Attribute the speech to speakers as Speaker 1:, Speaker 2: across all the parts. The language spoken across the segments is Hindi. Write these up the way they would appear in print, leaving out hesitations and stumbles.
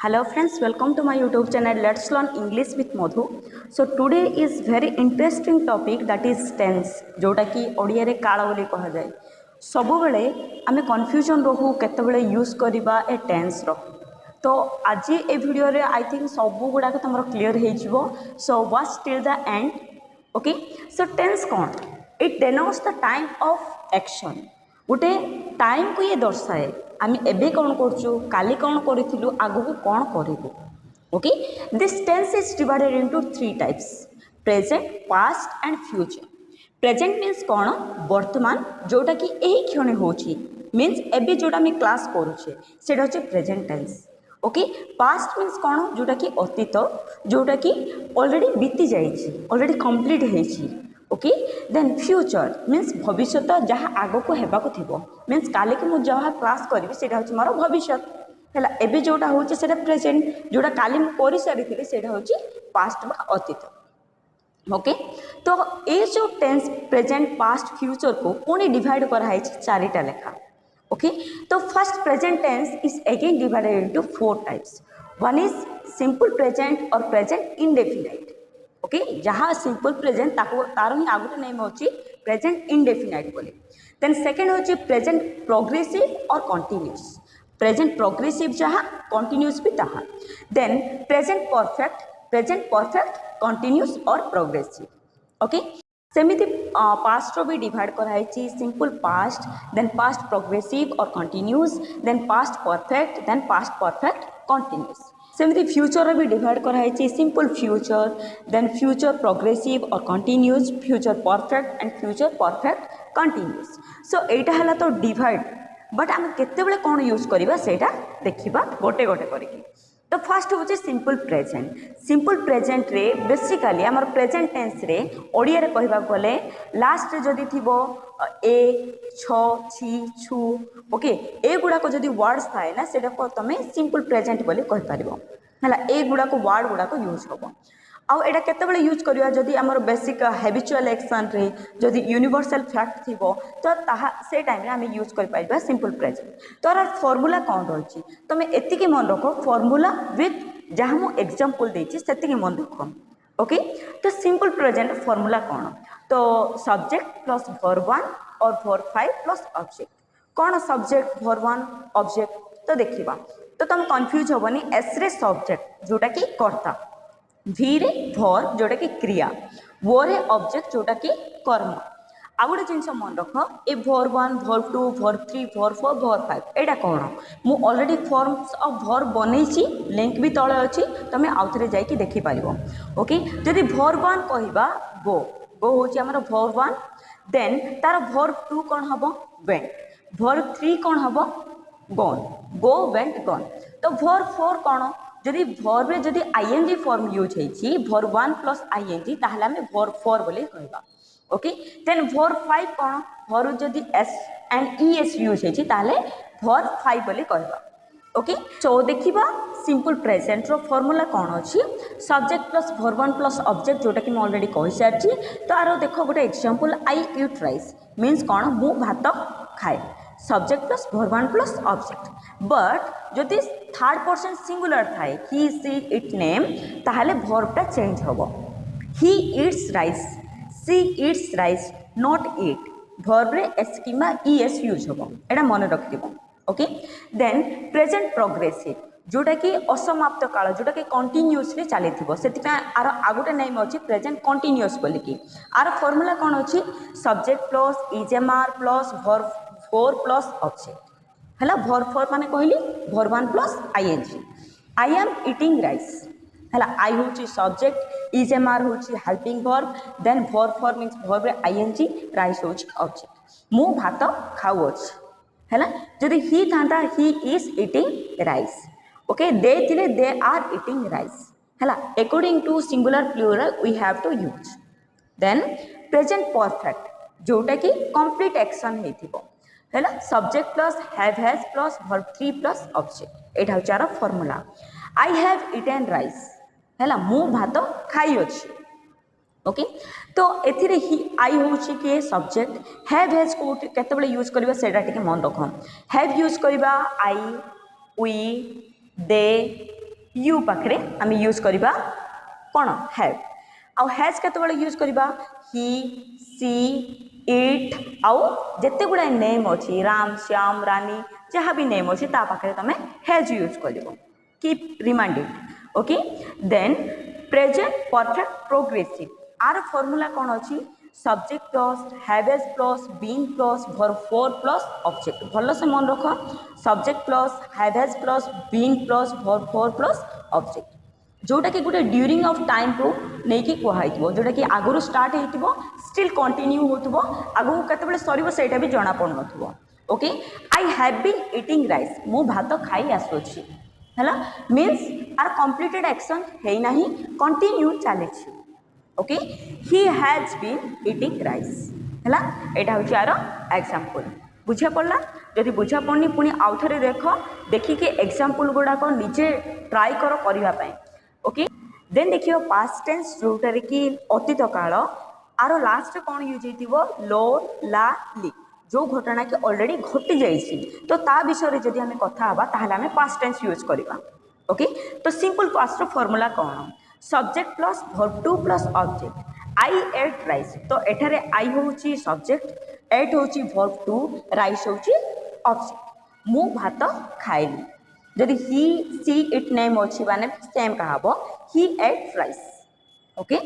Speaker 1: Hello friends, welcome to my YouTube channel Let's Learn English with Madhu. So today is very interesting topic that is tense जोटा कि ओडिया रे काल बोली कहा जाए. सबु बेले आमे कंफ्यूजन रहू केते यूज करबा ए टेंस रो. तो आज ए वीडियो रे आई थिंक सबु गुडा के तमरो क्लियर हे जिवो. So watch till the end. Okay, so tense कौन? It denotes the time of action. गोटे टाइम को ये दर्शाए आम एबे कौन करचु, काली कौन करिथिलु, आगु कौन करिबु. Okay, this tense is divided into three types: present, past and future. Present means कौन? वर्तमान, जोटा कि एही क्षण होची, मीन्स एबे जोटा मी क्लास करूछे सेटा होचे present tense. Okay, past means कौन? जोटा कि अतीत, जोटा कि ऑलरेडी बीती जाइछि, ऑलरेडी कंप्लीट हेछि. ओके, देन फ्यूचर मीन्स भविष्य जहाँ आग को हेबाको थिबो, मीन्स काले कि मु जहाँ क्लास करी सेटा होछि मोर भविष्य हैला. एबे जोटा होछि सेटा प्रेजेंट, जोटा काली मु करि सारिथिले सेटा होछि पास्ट बा अतीत. ओके, तो ये जो टेंस प्रेजेंट, पास्ट, फ्यूचर को पुणी डिवाइड करा है चारिटा लेखा. ओके, तो first present tense is again divided into four types. One is simple present और प्रेजेंट इंडेफिनाइट. ओके, जहाँ सिंपल प्रेजेंट तार ही आगुटे नेम होची प्रेजेंट इंडेफिनाइट बोली. देन सेकेंड होची प्रेजेंट प्रोग्रेसिव और कंटिन्यूअस. प्रेजेंट प्रोग्रेसिव जहाँ, कंटिन्यूअस भी तहाँ. देन प्रेजेंट परफेक्ट, कंटिन्यूअस और प्रोग्रेसिव. ओके, सेमिति पास्ट भी डिवाइड कराई simple past, then past progressive और continuous, then past perfect, then past perfect continuous. सेमिति फ्यूचर भी डिवाइड कराई simple future, then future progressive और continuous, future perfect and future perfect continuous. So एटा हला तो डिवाइड, बट आम केतेबेले कौन यूज करबा सेटा देखिबा गोटे गोटे करिकी. तो फर्स्ट होचे सिंपल प्रेजेंट. सिंपल प्रेजेंट रे बेसिकली हमर प्रेजेंट टेंस रे ओडिया रे कहबा गले लास्ट रे जदी थिबो ए, छ, छी, छु, ओके, ए गुडा को जदी वर्ड्स थाए ना सेटा को तमे सिंपल प्रेजेंट बोली कहि पारिबो. हला ए गुडा को वर्ड गुडा को यूज होबो. आउ एटा केतेबेले यूज करिया जदी हमर बेसिक हैबिचुअल एक्शन रे जदी यूनिवर्सल फैक्ट थिबो तो ताहा से टाइम रे हमें यूज कर पाइबा सिंपल प्रेजेंट. तोर फॉर्मूला कोन रहछि तमे एतिकी मन रखो, फॉर्मूला विथ जहाँ मु एग्जांपल देछि सेतिकी मन रखो. ओके, तो सिंपल प्रेजेंट फॉर्मूला कोन? तो सब्जेक्ट प्लस वर्ब 1 और वर्ब 5 प्लस ऑब्जेक्ट. कोन सब्जेक्ट, वर्ब 1, ऑब्जेक्ट? तो देखिबा तो तुम कंफ्यूज होबनी. एस रे सब्जेक्ट जोटा कि कर्ता, भी रे वर्ब जोटा कि क्रिया, वो रे ऑब्जेक्ट जोटा कि कर्म. आ गोटे जिनस मन रख, a verb 1, verb 2, verb 3, verb 4, verb 5 एटा कौन? मु ऑलरेडी फॉर्म्स ऑफ वर्ब बनैछि, लिंक भी तले अछि, तमे आउथरे जाई कि देखि पारिबो. ओके, जदि वर्ब 1 कहिबा गो, गो होछि हमर वर्ब 1, देन तार वर्ब 2 कोन हबो? वेंट. वर्ब 3 कोन हबो? गॉन. Go, went, gone. तो वर्ब 4 कोन? जदि वर्ब रे जदि आईएनजी फॉर्म यूज हेछि, वर्ब 1 प्लस आईएनजी, ताहले हमें वर्ब 4 बोली कहबा. ओके, देन वर्ब 5 कोन? वर्ब जदि एस एंड ईएस यूज हेछि ताहले वर्ब 5 बोली कहबा. ओके, सो देखिबा सिंपल प्रेजेंट रो फॉर्मूला कोन अछि? Subject plus verb 1 plus object, जोटा कि मैं ऑलरेडी कहि सारछि. तो आरो देखो गोटे example, I eat rice means कोन? मु भात खाए. Subject plus verb 1 plus object. But जदि थर्ड पर्सन सिंगुलर थाए, ही, सी, इट, नेम, ताहले वर्बटा चेंज होबो. He eats rice, she eats rice, not eat. Verb रे एस किमा ईएस यूज होबो, एटा मन रखिबो. ओके, देन प्रेजेंट प्रोग्रेसिव जोटा कि असमाप्त काल, जोटा कि कंटिन्यूअसली चली थिबो, सेतिका आरो आगुटे नेम अछि प्रेजेंट कंटिन्यूअस बोली कि. आरो फार्मूला कोन अछि? Subject plus is am are plus verb 4 plus object. हला वर्ब 4 माने कहली verb 1 plus ING. I am eating rice, हला आई होची सब्जेक्ट, इजेमार होची helping verb, then verb 4 means verb रे आईएनजी, राइस होची ऑब्जेक्ट. मु भात खाउ अछि. हला जदि ही थांता he is eating rice. Okay, they थिले दे आर ईटिंग राइस. हला according to singular plural we have to use. Then present perfect जोटा कि कंप्लीट एक्शन हेथिबो. हैला subject plus has plus verb 3 plus object. एटा होचार formula. I have eaten rice, हैला मु भात खाई अछि. ओके, तो एथिरे ही आई होछि के सब्जेक्ट. हैज को केतेबेले यूज करबा सेटा टिके मन रखम. हैव यूज करबा आई, वी, दे, यू पाखे आम यूज करवा कौन हैव आउ हैज केतबेले यूज करवा ही सी इट आउ जेते गुड़ा नेम अच्छी राम श्याम रानी जहाँ भी नेम अच्छी पाखे तुम हैज यूज कर keep reminded okay then present perfect progressive आर फॉर्मूला कौन अच्छी subject plus have has plus been plus verb four plus object भल से मन रख subject plus have has plus been plus verb four plus object जोटा कि गोटे ड्यूरिंग ऑफ टाइम को लेकिन कहुई जोटा कि आगुरी स्टार्ट हो स्टिल कंटिन्यू हो आगू केतबेले सर से भी जना पड़ न okay I have been eating rice मु भात खाई आसुची है मीन्स आर कंप्लीटेड एक्शन है ना कंटिन्यू चली okay he has been eating rice है यहाँ हूँ यार एग्जांपल बुझा पड़ा जदि बुझा पड़नी पुणी आउ थे देख देखिए एग्जांपल गुड़ाक निजे ट्राई कर करने ओके देन देखिए पास्ट टेंस जोटार कि अतीत काल आर लास्ट कौन यूज हो लो ला ली जो घटना कि ऑलरेडी घटी जाइए तो ता विषय जदि आम कथा आम पास्ट टेंस यूज करवा ओके तो सिंपल पास्ट फॉर्मूला कौन subject plus verb two plus object I ate rice तो एठारे आई हूँ सब्जेक्ट एट हूँ वर्ब टू राइस हूँ ऑब्जेक्ट मु भात खाइली जदि ही सी इट नेम अच्छी माने सेम कहा he ate rice okay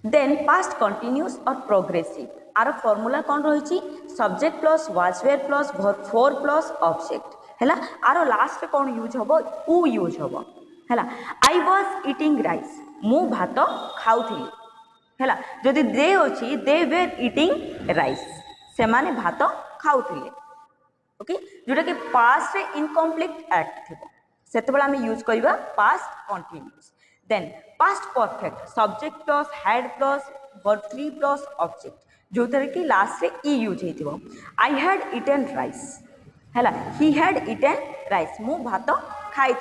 Speaker 1: then past continuous और प्रोग्रेसिव आर फॉर्मूला कौन रही subject plus was were plus verb four plus object है आर लास्ट कौन यूज हम उ यूज हम है आई वाज इटिंग राइस मु भात खाऊली है जदि दे अच्छी दे वेर इटिंग राइस से माने भात खाऊले ओके जोटा कि पास्ट इनकम्प्लीट एक्ट थी से आम यूज करवा past continuous then past perfect subject plus had plus verb three plus object जो थे कि लास्ट रे ई यूज हो आई हैड इटेन राइस है ही हैड इटेन राइस मु भात खाई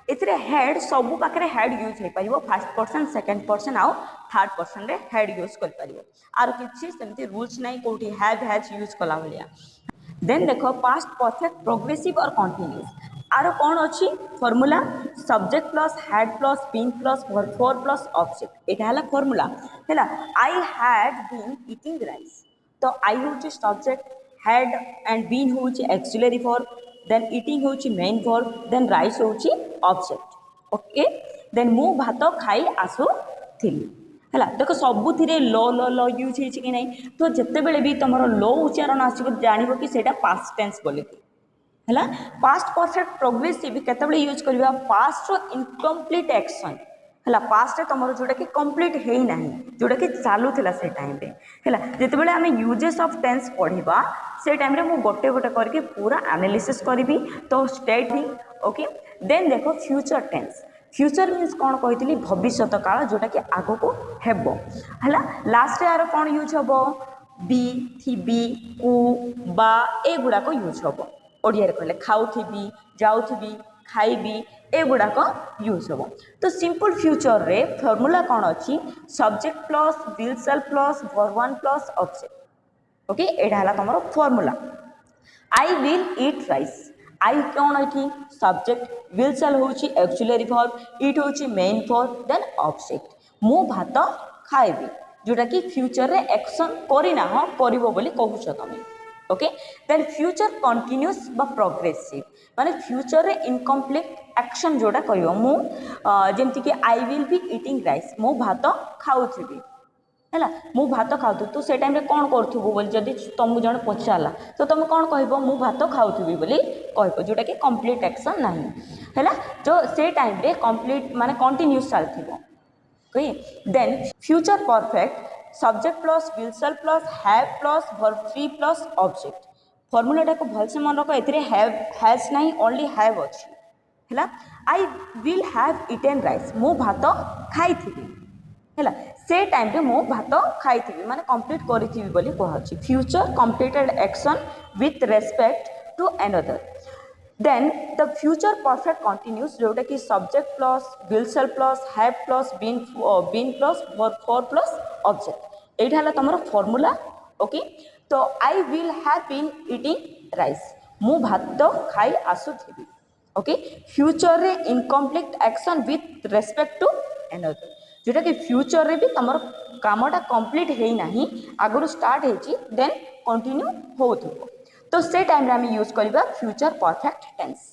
Speaker 1: एथिरे हेड सबू पाखे हेड यूज हो पार फर्स्ट पर्सन सेकेंड पर्सन आउ थर्ड पर्सन रे हेड यूज कर पार आर किसी सेमती रूल्स ना कौटी हैव हैज यूज कला भाया देन देख पास्ट परफेक्ट प्रोग्रेसिव और कंटिन्यूस आर कौन अच्छी formula subject plus had plus been plus verb four plus object यहाँ है फॉर्मूला है I had been eating rice तो आई हूँ सब्जेक्ट हैड एंड बीन हूँ एक्सिलरी वर्ब देन इटिंग हूँ मेन वर्ब देन राइस हूँ ऑब्जेक्ट ओके देन मु भात खाई आसुली है देख सबुथिरे लो लो लो यूज हो कि नहीं तो जिते बड़े भी तुम लो उच्चारण आसो जान कि सेटा पास्ट टेंस बोली है पास्ट परफेक्ट प्रोग्रेसिव केतबेले यूज करवा पास्ट इनकम्प्लीट एक्शन है पास्ट तुम जोटा कि कंप्लीट है ना जोटा कि चलूला से टाइम है जितेबाला आम यूजेस ऑफ टेंस पढ़ा से टाइम रे मु गोटे गोटे करके पूरा एनालिसिस करी तो स्टेटिंग ओके देन देखो फ्यूचर टेंस फ्यूचर मीन्स कौन कही भविष्यत काल जोटा कि आग को हेब है लास्ट यार कौन यूज हम बी थी कु बा एगुड़ाक यूज हम ओडिया कहले खाऊथी जाऊथी खाइबी एगुड़ाक यूज हम तो सिंपल फ्यूचर रे फॉर्मूला कौन अच्छी subject plus will shall plus verb one plus object okay यहाँ है तुम formula I will eat rice I कौन ये सब्जेक्ट विल सेल हूँ एक्चुअली वर्ब इट हूँ मेन वर्ब देन ऑब्जेक्ट मु भात खाइबी जोटा कि फ्यूचर रे एक्शन करना हाँ कर कहूच तुम ओके देन फ्यूचर कंटिन्यूस बा प्रोग्रेसिव माने फ्यूचर रे इनकम्प्लीट एक्शन जोटा कर जमती कि I will be eating rice मु भात खाऊथी है मु भात खाऊ तू से टाइम कौन करूँ बोली जब तुमको जन पचारा तो तुम कौन कह मु भात खाऊथी बोली कह जोटा कि कंप्लीट एक्शन ना है जो से टाइम रे कंप्लीट माने कंटिन्यूस चलती okay then future perfect subject plus will shall plus have plus verb three plus object फॉर्मूलाटा को भलसे मन रख ए हैज नहीं ओनली हैव अच्छी है I will have eaten rice मु भात खाई है से टाइम रे मु भात खाई माने कंप्लीट करी बोली कहूँ future completed action with respect to another then the future perfect continuous जोटा कि subject plus will shall plus have plus been plus verb four plus object यहाँ है तुम फॉर्मूला ओके तो I will have been eating rice मु भात खाई आसुथी ओके फ्यूचर रे incomplete action with respect to another जोटा कि फ्यूचर रे भी तुम कामटा कंप्लीट है ना आगु स्टार्ट होती देन कंटिन्यू हो तो से टाइम आम यूज करवा future perfect tense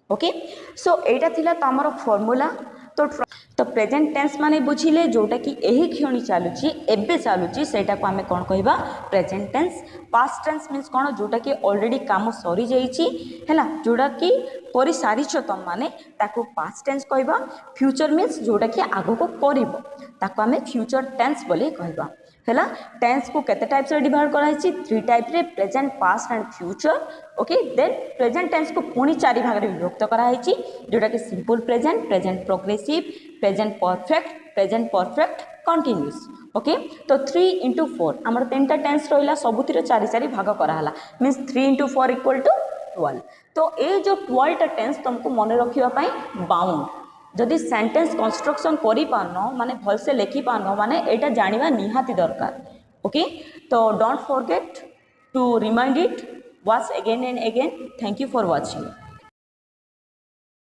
Speaker 1: okay so एटा थिला तमरो फॉर्मूला तो प्रेजेंट टेंस माने बुझिले जोटा कि एही क्षणी चलुची एबे चलुची सेटा को आमे कोन कहबा present tense past tense means कोन जोटा कि ऑलरेडी काम सरी जाईची हैला जोटा कि परि सारिछ तम माने ताको पास्ट टेंस कहबा फ्यूचर मीन्स जोटा कि आगो को करिवो ताको आमे फ्यूचर टेंस बोली कहबा हैला टेंस को केते टाइप से डिवाइड कराइची थ्री टाइप रे present past and future okay then present tense को पुणी चारि भाग रे विभक्त कराइची जोटा कि simple present present progressive present perfect continuous okay तो 3 into 4 आमर तीनटा टेंस रहिला सबुतिर चारि चारि भाग कराला मीन्स 3 into 4 equal to 12 तो ये जो 12 टा टेंस तुमको मन रखिबा पई बाउंड जदि सेंटेंस कंस्ट्रक्शन करि पारनो माने भल से लिखि पारनो माने एटा जानिबा निहाती दरकार ओके तो don't forget to remind it watch again and again thank you for watching.